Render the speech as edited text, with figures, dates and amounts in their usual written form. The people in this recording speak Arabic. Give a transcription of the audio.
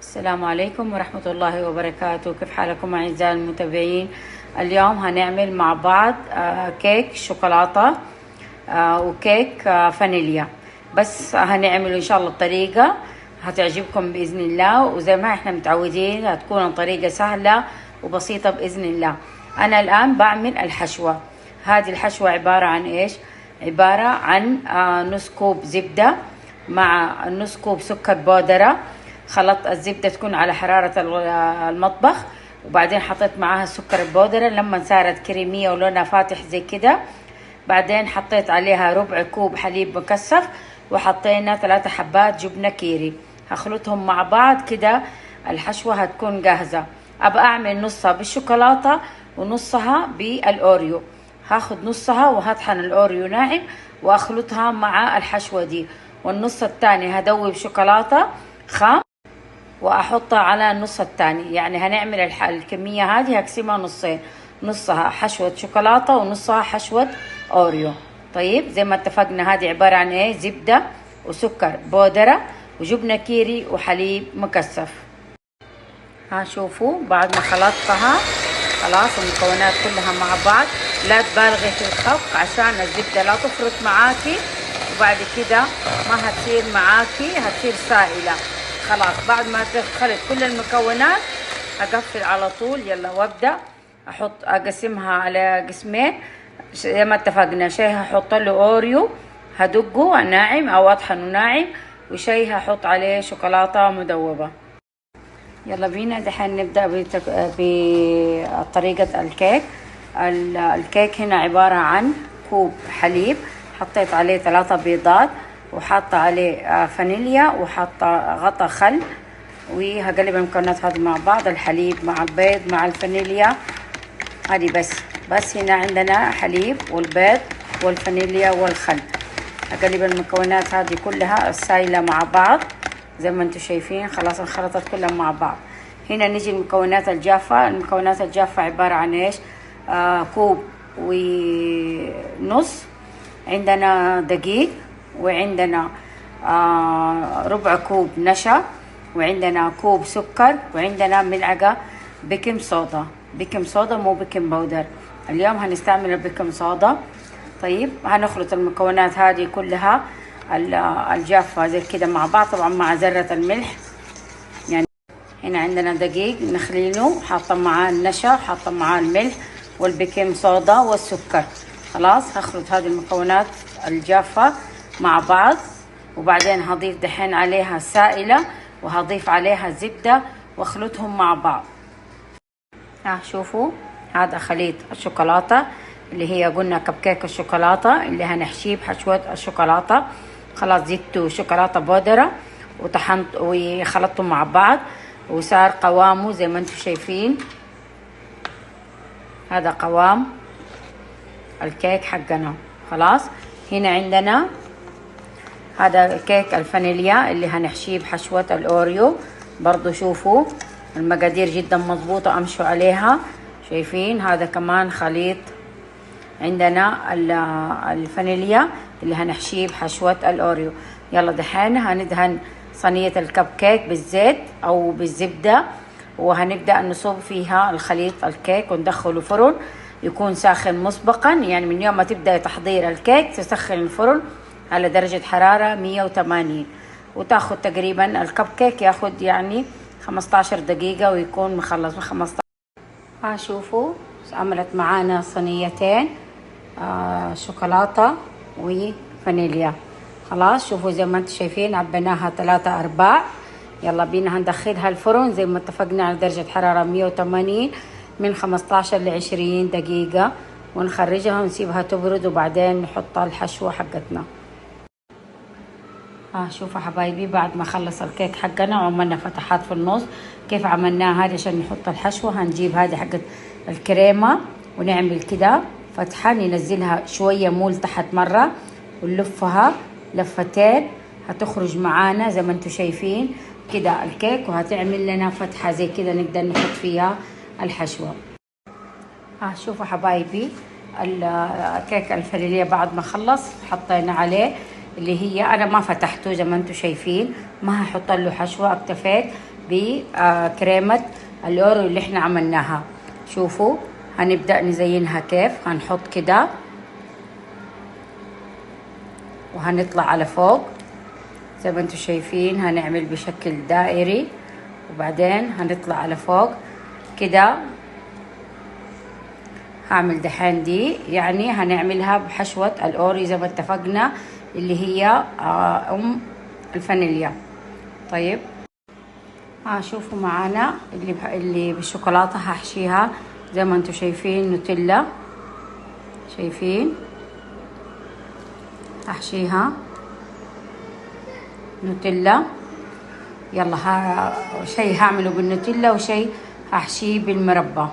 السلام عليكم ورحمة الله وبركاته. كيف حالكم أعزائي المتابعين؟ اليوم هنعمل مع بعض كيك شوكولاتة وكيك فانيليا. بس هنعمل إن شاء الله بطريقة هتعجبكم بإذن الله، وزي ما احنا متعودين هتكون طريقة سهلة وبسيطة بإذن الله. أنا الآن بعمل الحشوة. هذه الحشوة عبارة عن إيش؟ عبارة عن نص كوب زبدة مع نص كوب سكر بودرة. خلطت الزبدة تكون على حرارة المطبخ، وبعدين حطيت معاها السكر البودرة لما صارت كريمية ولونها فاتح زي كده. بعدين حطيت عليها ربع كوب حليب مكثف، وحطينا 3 حبات جبنة كيري. هخلطهم مع بعض كده. الحشوة هتكون جاهزة. أبقى أعمل نصها بالشوكولاتة ونصها بالأوريو. هاخد نصها وهطحن الأوريو ناعم وأخلطها مع الحشوة دي، والنص التاني هدوب شوكولاتة خام واحطها على النص الثاني. يعني هنعمل الكميه هذه هقسمها نصين، نصها حشوه شوكولاته ونصها حشوه اوريو. طيب زي ما اتفقنا هذه عباره عن ايه؟ زبده وسكر بودره وجبنه كيري وحليب مكثف. شوفوا بعد ما خلطتها خلاص المكونات كلها مع بعض. لا تبالغي في الخفق عشان الزبده لا تفرط معاكي، وبعد كده ما هتصير معاكي، هتصير سائله. خلاص بعد ما تخلط كل المكونات اقفل على طول. يلا وابدا اقسمها على قسمين زي ما اتفقنا. شيء هحط له اوريو هدقه ناعم او اطحنه ناعم، وشيء هحط عليه شوكولاته مذوبه. يلا بينا دحين نبدا بطريقه الكيك. الكيك هنا عباره عن كوب حليب، حطيت عليه 3 بيضات، وحاطه عليه فانيليا، وحاطه غطا خل، وهقلب المكونات هذه مع بعض. الحليب مع البيض مع الفانيليا هذه بس هنا عندنا حليب والبيض والفانيليا والخل. هقلب المكونات هذه كلها السايله مع بعض زي ما انتم شايفين. خلاص انخلطت كلها مع بعض. هنا نيجي المكونات الجافه. المكونات الجافه عباره عن ايش؟ كوب ونص. عندنا دقيق، وعندنا ربع كوب نشا، وعندنا كوب سكر، وعندنا ملعقة بيكنج صودا. بيكنج صودا مو بيكنج باودر، اليوم هنستعمل البيكنج صودا. طيب هنخلط المكونات هذه كلها الجافة زي كده مع بعض، طبعا مع ذرة الملح. يعني هنا عندنا دقيق نخلينه، حاطة معاه النشا، حاطة معاه الملح والبيكنج صودا والسكر. خلاص هخلط هذه المكونات الجافة مع بعض، وبعدين هضيف دحين عليها سائلة، وهضيف عليها زبدة، واخلطهم مع بعض. شوفوا هذا خليط الشوكولاتة اللي هي قلنا كب كيك الشوكولاتة اللي هنحشيه بحشوة الشوكولاتة. خلاص زدت شوكولاتة بودرة وطحنت وخلطتهم مع بعض، وصار قوامه زي ما انتم شايفين. هذا قوام الكيك حقنا. خلاص هنا عندنا هذا كيك الفانيليا اللي هنحشيه بحشوة الأوريو. برضو شوفوا المقادير جدا مضبوطة، أمشوا عليها. شايفين هذا كمان خليط عندنا الفانيليا اللي هنحشيه بحشوة الأوريو. يلا دحين هندهن صينية الكب كيك بالزيت أو بالزبدة، وهنبدأ نصب فيها الخليط الكيك وندخله فرن يكون ساخن مسبقا. يعني من يوم ما تبدأ تحضير الكيك تسخن الفرن على درجة حرارة 180، وتاخد تقريبا الكب كيك ياخد يعني 15 دقيقة ويكون مخلص ب 15. شوفوا عملت معانا صينيتين شوكولاتة وفانيليا. خلاص شوفوا زي ما انتم شايفين عبيناها 3 أرباع. يلا بينا هندخلها الفرن زي ما اتفقنا على درجة حرارة 180 من 15 ل 20 دقيقة، ونخرجها ونسيبها تبرد، وبعدين نحط الحشوة حقتنا. شوفوا حبايبي بعد ما خلص الكيك حقنا وعملنا فتحات في النص. كيف عملناها هذه عشان نحط الحشوة؟ هنجيب هذه حقت الكريمة ونعمل كده فتحة، ننزلها شوية مول تحت مرة ونلفها لفتين، هتخرج معانا زي ما انتم شايفين كده الكيك، وهتعمل لنا فتحة زي كده نقدر نحط فيها الحشوة. شوفوا حبايبي الكيك الفانيليا بعد ما خلص حطينا عليه اللي هي انا ما فتحته زي ما انتم شايفين، ما هحط له حشوة، اكتفيت بكريمة الأوريو اللي احنا عملناها. شوفوا هنبدأ نزينها كيف. هنحط كده وهنطلع على فوق زي ما انتم شايفين، هنعمل بشكل دائري وبعدين هنطلع على فوق كده. هعمل دحين دي يعني هنعملها بحشوة الأوريو زي ما اتفقنا اللي هي الفانيليا. طيب شوفوا معانا اللي بالشوكولاتة هحشيها زي ما انتم شايفين نوتيلا، شايفين هحشيها نوتيلا. يلا شيء هعمله بالنوتيلا وشيء هحشيه بالمربى.